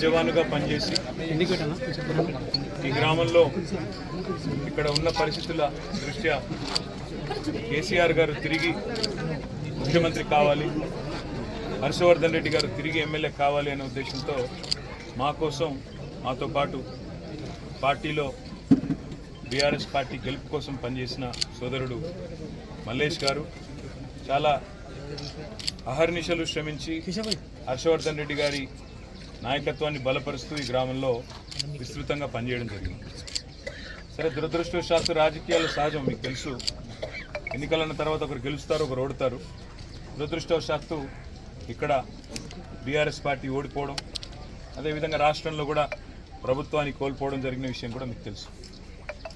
జవానుగా పనిచేసి ఈ గ్రామంలో ఇక్కడ ఉన్న పరిస్థితుల దృష్ట్యా కేసీఆర్ గారు తిరిగి ముఖ్యమంత్రి కావాలి, హర్షవర్ధన్ రెడ్డి గారు తిరిగి ఎమ్మెల్యే కావాలి అనే ఉద్దేశంతో మా కోసం మాతో పాటు పార్టీలో బీఆర్ఎస్ పార్టీ గెలుపు కోసం పనిచేసిన సోదరుడు మల్లేష్ గారు చాలా అహర్నిశలు శ్రమించి హర్షవర్ధన్ రెడ్డి గారి నాయకత్వాన్ని బలపరుస్తూ ఈ గ్రామంలో విస్తృతంగా పనిచేయడం జరిగింది. సరే, దురదృష్టవశాత్తు రాజకీయాలు సహజం, మీకు తెలుసు. ఎన్నికలన్న తర్వాత ఒకరు గెలుస్తారు, ఒకరు ఓడతారు. దురదృష్టవశాత్తు ఇక్కడ బీఆర్ఎస్ పార్టీ ఓడిపోవడం, అదేవిధంగా రాష్ట్రంలో కూడా ప్రభుత్వాన్ని కోల్పోవడం జరిగిన విషయం కూడా మీకు తెలుసు.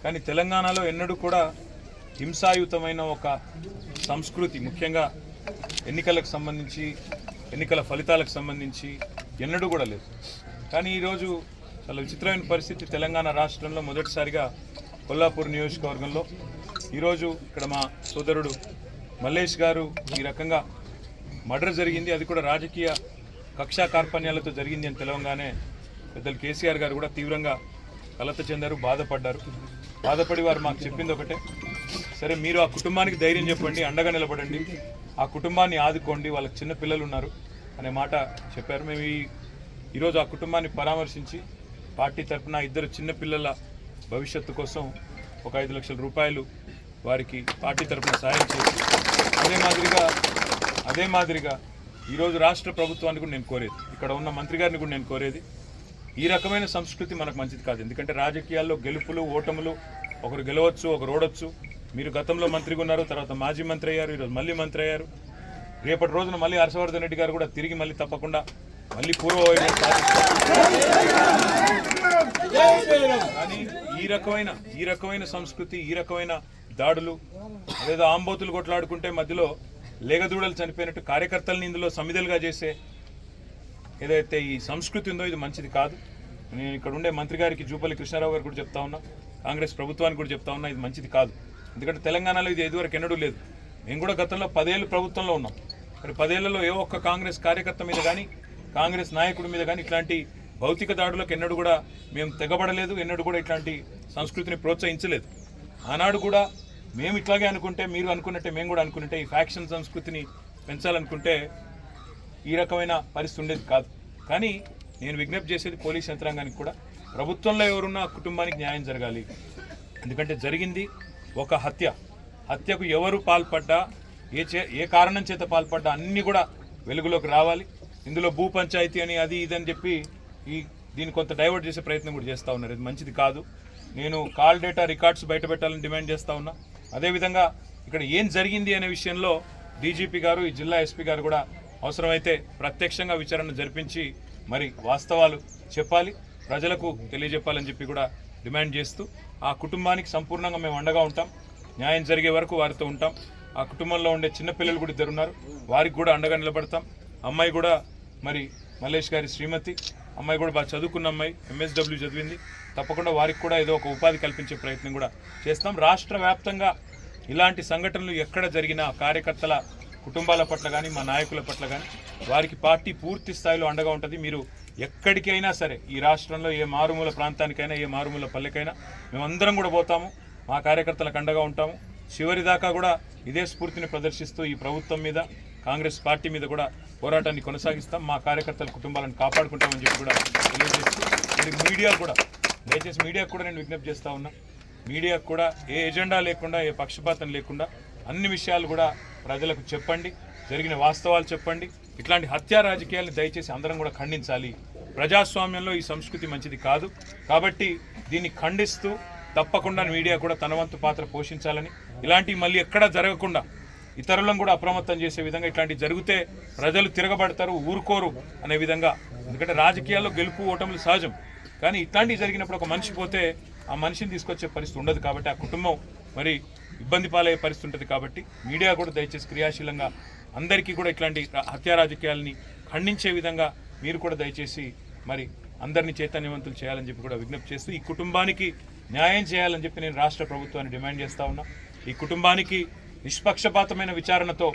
కానీ తెలంగాణలో ఎన్నడూ కూడా హింసాయుతమైన ఒక సంస్కృతి, ముఖ్యంగా ఎన్నికలకు సంబంధించి, ఎన్నికల ఫలితాలకు సంబంధించి ఎన్నడూ కూడా లేదు. కానీ ఈరోజు చాలా విచిత్రమైన పరిస్థితి. తెలంగాణ రాష్ట్రంలో మొదటిసారిగా కొల్లాపూర్ నియోజకవర్గంలో ఈరోజు ఇక్కడ మా సోదరుడు మల్లేష్ గారు ఈ రకంగా మర్డర్ జరిగింది. అది కూడా రాజకీయ కక్షా కార్పణ్యాలతో జరిగింది అని తెలవగానే పెద్దలు కేసీఆర్ గారు కూడా తీవ్రంగా కలత చెందారు, బాధపడి వారు మాకు చెప్పింది ఒకటే, సరే మీరు ఆ కుటుంబానికి ధైర్యం చెప్పండి, అండగా నిలబడండి, ఆ కుటుంబాన్ని ఆదుకోండి, వాళ్ళకి చిన్న పిల్లలు ఉన్నారు అనే మాట చెప్పారు. మేము ఈరోజు ఆ కుటుంబాన్ని పరామర్శించి పార్టీ తరఫున ఇద్దరు చిన్న పిల్లల భవిష్యత్తు కోసం ఒక 5 లక్షల రూపాయలు వారికి పార్టీ తరఫున సాయం చేసి, అదే మాదిరిగా ఈరోజు రాష్ట్ర ప్రభుత్వాన్ని కూడా నేను కోరేది, ఇక్కడ ఉన్న మంత్రి గారిని కూడా నేను కోరేది, ఈ రకమైన సంస్కృతి మనకు మంచిది కాదు. ఎందుకంటే రాజకీయాల్లో గెలుపులు ఓటములు, ఒకరు గెలవచ్చు, ఒకరు ఓడొచ్చు. మీరు గతంలో మంత్రిగా ఉన్నారు, తర్వాత మాజీ మంత్రి అయ్యారు, ఈరోజు మళ్ళీ మంత్రి అయ్యారు. రేపటి రోజున మళ్ళీ హర్షవర్ధన్ రెడ్డి గారు కూడా తిరిగి మళ్ళీ తప్పకుండా మళ్ళీ పూర్వ కానీ ఈ రకమైన సంస్కృతి, ఈ రకమైన దాడులు, అదేదో ఆంబోతులు కొట్లాడుకుంటే మధ్యలో లేగదూడలు చనిపోయినట్టు కార్యకర్తలను ఇందులో సమిధలుగా చేసే ఏదైతే ఈ సంస్కృతి ఉందో ఇది మంచిది కాదు. నేను ఇక్కడ ఉండే మంత్రి గారికి, జూపల్లి కృష్ణారావు గారు కూడా చెప్తా ఉన్నా, కాంగ్రెస్ ప్రభుత్వానికి కూడా చెప్తా ఉన్నా, ఇది మంచిది కాదు. ఎందుకంటే తెలంగాణలో ఇది ఇదివరకు ఎన్నడూ లేదు. మేము కూడా గతంలో 10 ఏళ్ళు ప్రభుత్వంలో ఉన్నాం. మరి 10 ఏళ్లలో ఏ ఒక్క కాంగ్రెస్ కార్యకర్త మీద కానీ, కాంగ్రెస్ నాయకుడి మీద కానీ ఇట్లాంటి భౌతిక దాడులకు ఎన్నడూ కూడా మేము తెగబడలేదు, ఎన్నడూ కూడా ఇట్లాంటి సంస్కృతిని ప్రోత్సహించలేదు. ఆనాడు కూడా మేము ఇట్లాగే అనుకుంటే, మీరు అనుకున్నట్టే మేము కూడా అనుకుంటే, ఈ ఫ్యాక్షన్ సంస్కృతిని పెంచాలనుకుంటే ఈ రకమైన పరిస్థితి ఉండేది కాదు. కానీ నేను విజ్ఞప్తి చేసేది పోలీస్ యంత్రాంగానికి కూడా, ప్రభుత్వంలో ఎవరున్నా కుటుంబానికి న్యాయం జరగాలి. ఎందుకంటే జరిగింది ఒక హత్యకు ఎవరు పాల్పడ్డా, ఏ కారణం చేత పాల్పడ్డా అన్నీ కూడా వెలుగులోకి రావాలి. ఇందులో భూ పంచాయతీ అని అది ఇదని చెప్పి దీన్ని కొంత డైవర్ట్ చేసే ప్రయత్నం కూడా చేస్తూ ఉన్నారు. ఇది మంచిది కాదు. నేను కాల్ డేటా రికార్డ్స్ బయటపెట్టాలని డిమాండ్ చేస్తూ ఉన్నా. అదేవిధంగా ఇక్కడ ఏం జరిగింది అనే విషయంలో డీజీపీ గారు, ఈ జిల్లా ఎస్పీ గారు కూడా అవసరమైతే ప్రత్యక్షంగా విచారణ జరిపించి మరి వాస్తవాలు చెప్పాలి, ప్రజలకు తెలియజెప్పాలని చెప్పి కూడా డిమాండ్ చేస్తూ, ఆ కుటుంబానికి సంపూర్ణంగా మేము అండగా ఉంటాం, న్యాయం జరిగే వరకు వారితో ఉంటాం. ఆ కుటుంబంలో ఉండే చిన్నపిల్లలు కూడా ఇద్దరు ఉన్నారు, వారికి కూడా అండగా నిలబడతాం. అమ్మాయి కూడా మరి మల్లేష్ గారి శ్రీమతి, అమ్మాయి కూడా బాగా చదువుకున్న అమ్మాయి, MSW చదివింది. తప్పకుండా వారికి కూడా ఏదో ఒక ఉపాధి కల్పించే ప్రయత్నం కూడా చేస్తాం. రాష్ట్ర వ్యాప్తంగా ఇలాంటి సంఘటనలు ఎక్కడ జరిగినా కార్యకర్తల కుటుంబాల పట్ల కానీ, మా నాయకుల పట్ల కానీ వారికి పార్టీ పూర్తి స్థాయిలో అండగా ఉంటుంది. మీరు ఎక్కడికైనా సరే, ఈ రాష్ట్రంలో ఏ మారుమూల ప్రాంతానికైనా, ఏ మారుమూల పల్లెకైనా మేమందరం కూడా పోతాము, మా కార్యకర్తలకు అండగా ఉంటాము. చివరిదాకా కూడా ఇదే స్ఫూర్తిని ప్రదర్శిస్తూ ఈ ప్రభుత్వం మీద, కాంగ్రెస్ పార్టీ మీద కూడా పోరాటాన్ని కొనసాగిస్తాం. మా కార్యకర్తల కుటుంబాలను కాపాడుకుంటామని చెప్పి కూడా తెలియజేస్తూ, మీడియా కూడా దయచేసి మీడియాకు కూడా నేను విజ్ఞప్తి చేస్తూ ఉన్నా, మీడియాకు కూడా ఏ ఎజెండా లేకుండా, ఏ పక్షపాతం లేకుండా అన్ని విషయాలు కూడా ప్రజలకు చెప్పండి, జరిగిన వాస్తవాలు చెప్పండి. ఇట్లాంటి హత్యా రాజకీయాలను దయచేసి అందరం కూడా ఖండించాలి. ప్రజాస్వామ్యంలో ఈ సంస్కృతి మంచిది కాదు. కాబట్టి దీన్ని ఖండిస్తూ తప్పకుండా మీడియా కూడా తన వంతు పాత్ర పోషించాలని, ఇలాంటివి మళ్ళీ ఎక్కడా జరగకుండా ఇతరులను కూడా అప్రమత్తం చేసే విధంగా, ఇట్లాంటివి జరిగితే ప్రజలు తిరగబడతారు, ఊరుకోరు అనే విధంగా. ఎందుకంటే రాజకీయాల్లో గెలుపు ఓటములు సహజం, కానీ ఇట్లాంటివి జరిగినప్పుడు ఒక మనిషి పోతే ఆ మనిషిని తీసుకొచ్చే పరిస్థితి ఉండదు. కాబట్టి ఆ కుటుంబం మరి ఇబ్బంది పాలయ్యే పరిస్థితి ఉంటుంది. కాబట్టి మీడియా కూడా దయచేసి క్రియాశీలంగా అందరికీ కూడా ఇట్లాంటి హత్యా రాజకీయాలని ఖండించే విధంగా మీరు కూడా దయచేసి మరి అందరినీ చైతన్యవంతులు చేయాలని చెప్పి కూడా విజ్ఞప్తి చేస్తూ, ఈ కుటుంబానికి న్యాయం చేయాలని చెప్పి నేను రాష్ట్ర ప్రభుత్వాన్ని డిమాండ్ చేస్తూ ఉన్నా. ఈ కుటుంబానికి నిష్పక్షపాతమైన విచారణతో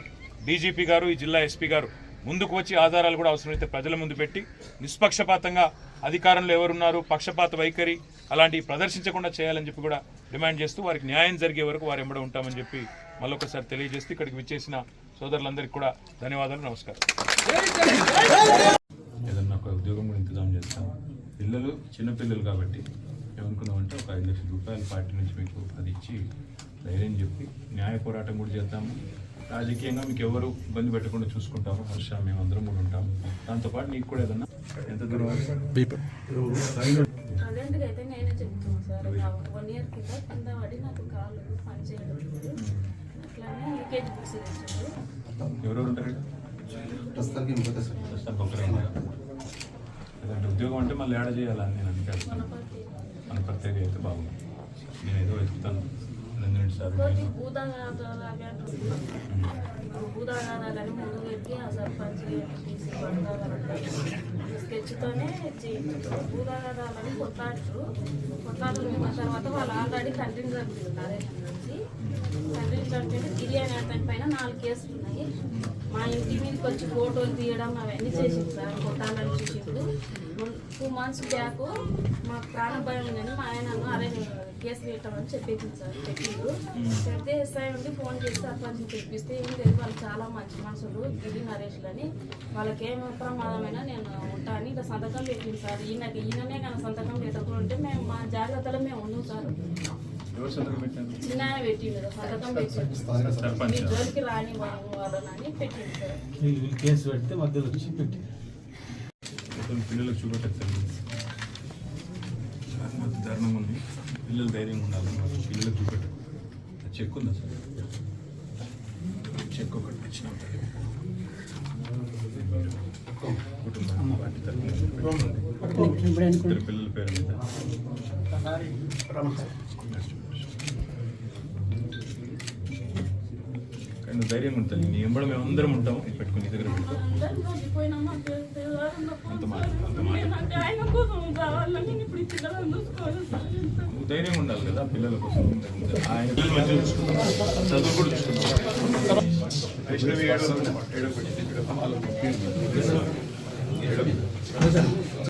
డీజీపీ గారు, ఈ జిల్లా ఎస్పీ గారు ముందుకు వచ్చి ఆధారాలు కూడా అవసరమైతే ప్రజల ముందు పెట్టి నిష్పక్షపాతంగా అధికారంలో ఎవరున్నారు పక్షపాత వైఖరి అలాంటివి ప్రదర్శించకుండా చేయాలని చెప్పి కూడా డిమాండ్ చేస్తూ వారికి న్యాయం జరిగే వరకు వారు ఎంబడ ఉంటామని చెప్పి మళ్ళొకసారి తెలియజేస్తూ ఇక్కడికి విచ్చేసిన సోదరులందరికీ కూడా ధన్యవాదాలు, నమస్కారం. ఏదన్నా ఒక ఉద్యోగం కూడా ఇంతజాం చేస్తాము. పిల్లలు చిన్నపిల్లలు కాబట్టి ఏమనుకున్నామంటే ఒక 5 లక్షల రూపాయల పార్టీ నుంచి మీకు అది ఇచ్చి ధైర్యం చెప్పి న్యాయ పోరాటం కూడా చేద్దాము. రాజకీయంగా మీకు ఎవరు ఇబ్బంది పెట్టకుండా చూసుకుంటాము. హర్ష మేము అందరం కూడా ఉంటాము. దాంతోపాటు నీకు కూడా ఏదన్నా ఎంత దూరం అదేంటికి అయితే నేనే చెప్తున్నాను సార్. 1 ఇయర్ కింద పడి నాకు కాళ్ళు పనిచేయడం అట్లానే లీకేజ్ బుక్స్ తెచ్చారు. ఎవరెవరు ఉంటారు ప్రస్తుతానికి ఒకరే ఉంటారు. లేదంటే ఉద్యోగం అంటే మళ్ళీ ఏడ చేయాలని నేను అనుకుంటున్నాను. మన ప్రత్యేక అయితే బాగుంది. నేను ఏదో వెతుకుతాను. భూదాగాలని ముందు పెట్టి ఆ సర్పంచ్ తీసి స్కెచ్తోనే చేయించారు. భూదాగాలని కొట్లాటలు విన్న తర్వాత వాళ్ళు ఆల్రెడీ కంటిన్యూ జరుగుతున్నారు. కంటిన్యూ జరిపితే బిర్యానీ అతని పైన 4 కేసులు ఉన్నాయి. మా ఇంటి మీదకి వచ్చి ఫోటోలు తీయడం అవన్నీ చేసింది సార్. కొట్టాలని చూసిండు. 2 months బ్యాక్ మాకు ప్రాణభయం ఉందని మా ఆయన అరే కేసు పెట్టామని చెప్పింది సార్. చెప్పిండు. చెప్తే ఎస్ఐ ఉండి ఫోన్ చేసి సర్పంచ్ని తెప్పిస్తే ఏం లేదు, వాళ్ళు చాలా మంచి మనుషులు గిరి నరేష్లు అని, వాళ్ళకేం ప్రమాదమైనా నేను ఉంటా అని ఇక సంతకం పెట్టింది సార్. ఈయననే కానీ సంతకం పెట్టకుండా ఉంటే మేము మా జాగ్రత్తలో మేము ఉన్నాం సార్. చిన్న ఆయన పెట్టిండు సంతకం పెట్టిండు. మీ జోలికి రాని వాళ్ళని పెట్టింది సార్. కేసు పెడితే మధ్యలో వచ్చి పెట్టి పిల్లలకు చూపెట్టచ్చు. దారుణంగా ఉంది. పిల్లలు ధైర్యంగా ఉండాలి. పిల్లలకు చూపెట్టు. చెక్ ఉందా సార్? చెక్ ఒకటి ఇచ్చినాం. కుటుంబం వాటి తరఫున పిల్లల పేరు మీద కానీ ధైర్యంగా ఉంటుంది. నీ ఎంబడ మేము అందరం ఉంటాము. పెట్టుకుని నీ దగ్గర పెట్టుకో. నువ్వు ధైర్యంగా ఉండాలి కదా పిల్లల కోసం. ఆయన పిల్లలు మంచిగా చూసుకుంటాం, చదువు కూడా చూసుకుంటాం. వైష్ణవి 7